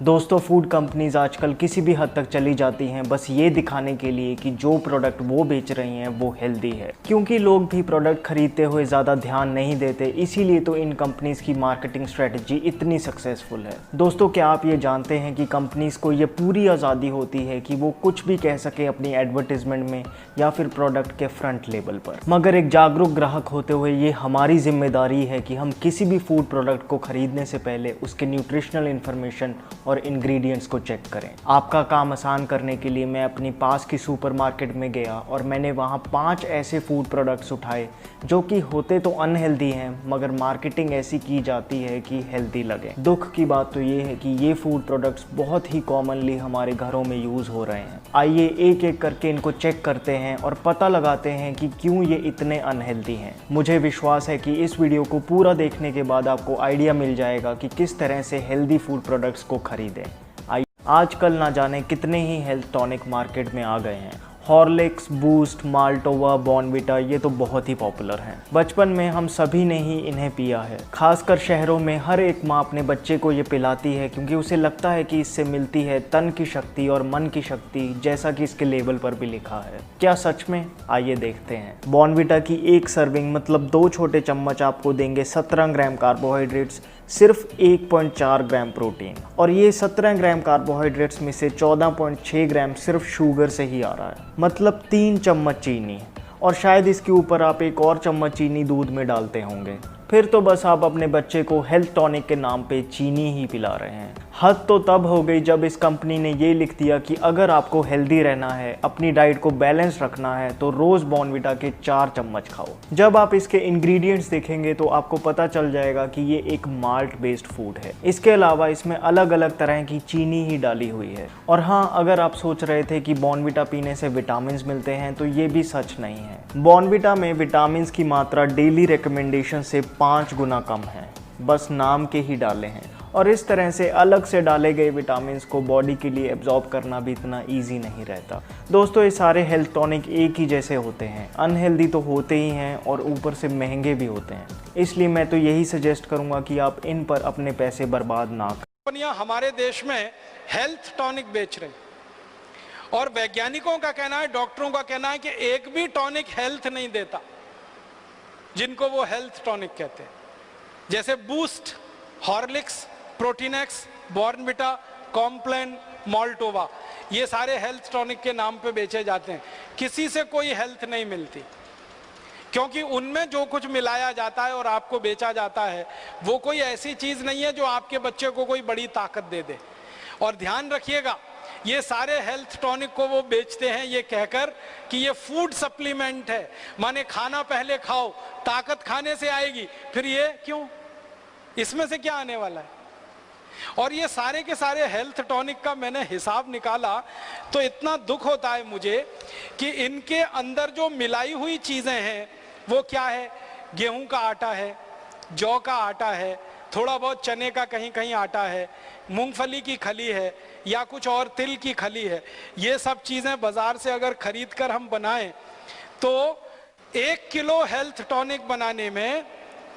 दोस्तों, food companies आजकल किसी भी हद तक चली जाती हैं बस ये दिखाने के लिए कि जो प्रोडक्ट वो बेच रही हैं वो हेल्दी है, क्योंकि लोग भी प्रोडक्ट खरीदते हुए ज़्यादा ध्यान नहीं देते। इसीलिए तो इन कंपनीज की मार्केटिंग स्ट्रेटजी इतनी सक्सेसफुल है। दोस्तों, क्या आप ये जानते हैं कि कंपनीज को ये पूरी आज़ादी होती है कि वो कुछ भी कह सके अपनी एडवर्टीजमेंट में या फिर प्रोडक्ट के फ्रंट लेबल पर। मगर एक जागरूक ग्राहक होते हुए ये हमारी जिम्मेदारी है कि हम किसी भी फूड प्रोडक्ट को खरीदने से पहले उसके न्यूट्रिशनल इन्फॉर्मेशन और इंग्रेडिएंट्स को चेक करें। आपका काम आसान करने के लिए मैं अपनी पास की सुपरमार्केट में गया और मैंने वहाँ 5 ऐसे फूड प्रोडक्ट्स उठाए जो कि होते तो अनहेल्दी हैं, मगर मार्केटिंग ऐसी की जाती है कि हेल्दी लगे। दुख की बात तो ये है कि ये फूड प्रोडक्ट्स बहुत ही कॉमनली हमारे घरों में यूज़ हो रहे हैं। आइए एक एक करके इनको चेक करते हैं और पता लगाते हैं कि क्यों ये इतने अनहेल्दी हैं। मुझे विश्वास है कि इस वीडियो को पूरा देखने के बाद आपको आइडिया मिल जाएगा कि किस तरह से हेल्दी फूड प्रोडक्ट्स को खरीदें। आजकल ना जाने कितने ही हेल्थ टॉनिक मार्केट में आ गए हैं। हॉर्लिक्स, बूस्ट, माल्टोवा, बॉर्नविटा ये तो बहुत ही पॉपुलर हैं। बचपन में हम सभी ने ही इन्हें पिया है। खासकर शहरों में हर एक माँ अपने बच्चे को ये पिलाती है क्योंकि उसे लगता है कि इससे मिलती है तन की शक्ति और मन की शक्ति, जैसा कि इसके लेबल पर भी लिखा है। क्या सच में? आइए देखते हैं। बॉर्नविटा की एक सर्विंग मतलब 2 छोटे चम्मच आपको देंगे 17 ग्राम कार्बोहाइड्रेट्स, सिर्फ 1.4 ग्राम प्रोटीन, और ये 17 ग्राम कार्बोहाइड्रेट्स में से 14.6 ग्राम सिर्फ शुगर से ही आ रहा है, मतलब 3 चम्मच चीनी, और शायद इसके ऊपर आप एक और चम्मच चीनी दूध में डालते होंगे। फिर तो बस आप अपने बच्चे को हेल्थ टॉनिक के नाम पे चीनी ही पिला रहे हैं। हद तो तब हो गई जब इस कंपनी ने ये लिख दिया कि अगर आपको हेल्दी रहना है, अपनी डाइट को बैलेंस रखना है, तो रोज़ बॉर्नविटा के 4 चम्मच खाओ। जब आप इसके इंग्रेडिएंट्स देखेंगे तो आपको पता चल जाएगा कि ये एक माल्ट बेस्ड फूड है। इसके अलावा इसमें अलग अलग तरह की चीनी ही डाली हुई है। और हाँ, अगर आप सोच रहे थे कि बॉर्नविटा पीने से विटामिन मिलते हैं तो ये भी सच नहीं है। बॉर्नविटा में विटामिन की मात्रा डेली रिकमेंडेशन से 5 गुना कम है, बस नाम के ही डाले हैं। और इस तरह से अलग से डाले गए विटामिन्स को बॉडी के लिए एब्जॉर्ब करना भी इतना इजी नहीं रहता। दोस्तों, ये सारे हेल्थ टॉनिक एक ही जैसे होते हैं, अनहेल्दी तो होते ही हैं और ऊपर से महंगे भी होते हैं। इसलिए मैं तो यही सजेस्ट करूंगा कि आप इन पर अपने पैसे बर्बाद ना करें। कंपनियां हमारे देश में हेल्थ टॉनिक बेच रही और वैज्ञानिकों का कहना है, डॉक्टरों का कहना है कि एक भी टॉनिक हेल्थ नहीं देता जिनको वो हेल्थ टॉनिक कहते हैं। जैसे Boost, Horlicks, Protinex, Bournvita, Complan, Maltova, ये सारे हेल्थ टॉनिक के नाम पे बेचे जाते हैं। किसी से कोई हेल्थ नहीं मिलती, क्योंकि उनमें जो कुछ मिलाया जाता है और आपको बेचा जाता है वो कोई ऐसी चीज नहीं है जो आपके बच्चे को कोई बड़ी ताकत दे दे। और ध्यान रखिएगा, ये सारे हेल्थ टॉनिक को वो बेचते हैं ये कहकर कि ये फूड सप्लीमेंट है, माने खाना पहले खाओ, ताकत खाने से आएगी। फिर ये क्यों? इसमें से क्या आने वाला है? और ये सारे के सारे हेल्थ टॉनिक का मैंने हिसाब निकाला तो इतना दुख होता है मुझे कि इनके अंदर जो मिलाई हुई चीजें हैं वो क्या है? गेहूं का आटा है, जौ का आटा है, थोड़ा बहुत चने का कहीं कहीं आटा है, मूंगफली की खली है या कुछ और तिल की खली है। ये सब चीजें बाजार से अगर खरीद कर हम बनाएं तो 1 किलो हेल्थ टॉनिक बनाने में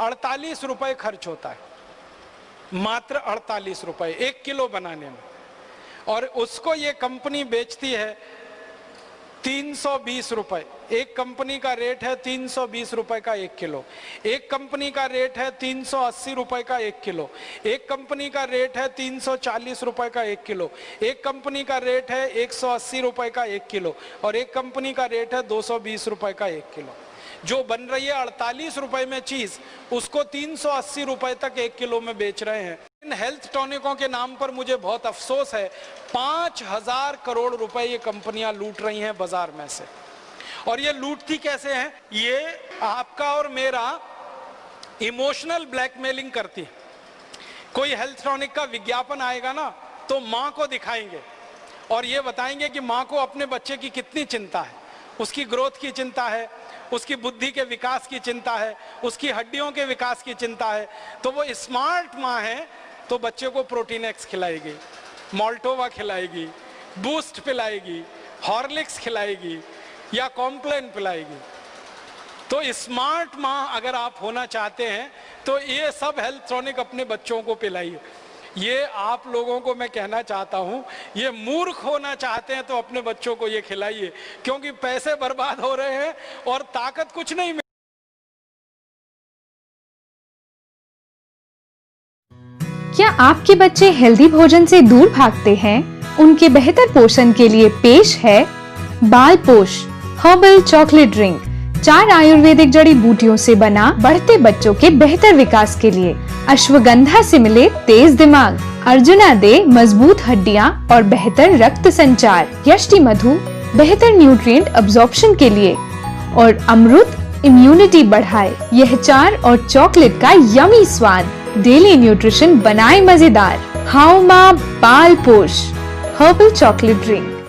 48 रुपए खर्च होता है, मात्र 48 रुपए 1 किलो बनाने में। और उसको ये कंपनी बेचती है 320 रुपए। एक कंपनी का रेट है 320 रुपए का 1 किलो, एक कंपनी का रेट है 380 रुपए का 1 किलो, एक कंपनी का रेट है 340 रुपए का 1 किलो, एक कंपनी का रेट है 180 रुपए का 1 किलो, और एक कंपनी का रेट है 220 रुपए का 1 किलो। जो बन रही है 48 रुपए में चीज, उसको 380 रुपए तक 1 किलो में बेच रहे हैं। इन हेल्थ टॉनिकों के नाम पर मुझे बहुत अफसोस है। 5000 करोड़ रुपए ये कंपनियां लूट रही हैं बाजार में से। और ये लूटती कैसे हैं? ये आपका और मेरा इमोशनल ब्लैकमेलिंग करती है। कोई हेल्थ टॉनिक का विज्ञापन आएगा ना तो माँ को दिखाएंगे और ये बताएंगे कि माँ को अपने बच्चे की कितनी चिंता है, उसकी ग्रोथ की चिंता है, उसकी बुद्धि के विकास की चिंता है, उसकी हड्डियों के विकास की चिंता है। तो वो स्मार्ट माँ है तो बच्चे को प्रोटीनेक्स खिलाएगी, माल्टोवा खिलाएगी, बूस्ट पिलाएगी, हॉर्लिक्स खिलाएगी या कॉम्प्लान पिलाएगी। तो स्मार्ट माँ अगर आप होना चाहते हैं तो ये सब हेल्थ टॉनिक अपने बच्चों को पिलाइए। ये आप लोगों को मैं कहना चाहता हूं, ये मूर्ख होना चाहते हैं तो अपने बच्चों को ये खिलाइए, क्योंकि पैसे बर्बाद हो रहे हैं और ताकत कुछ नहीं। क्या आपके बच्चे हेल्दी भोजन से दूर भागते हैं? उनके बेहतर पोषण के लिए पेश है बाल पोष हर्बल चॉकलेट ड्रिंक। 4 आयुर्वेदिक जड़ी बूटियों से बना, बढ़ते बच्चों के बेहतर विकास के लिए। अश्वगंधा से मिले तेज दिमाग, अर्जुना दे मजबूत हड्डियां और बेहतर रक्त संचार, यष्टि मधु बेहतर न्यूट्रिएंट अब्जॉर्प्शन के लिए और अमृत इम्यूनिटी बढ़ाए। यह 4 और चॉकलेट का यमी स्वाद डेली न्यूट्रिशन बनाए मजेदार। हाउमा बाल पोष हर्बल चॉकलेट ड्रिंक।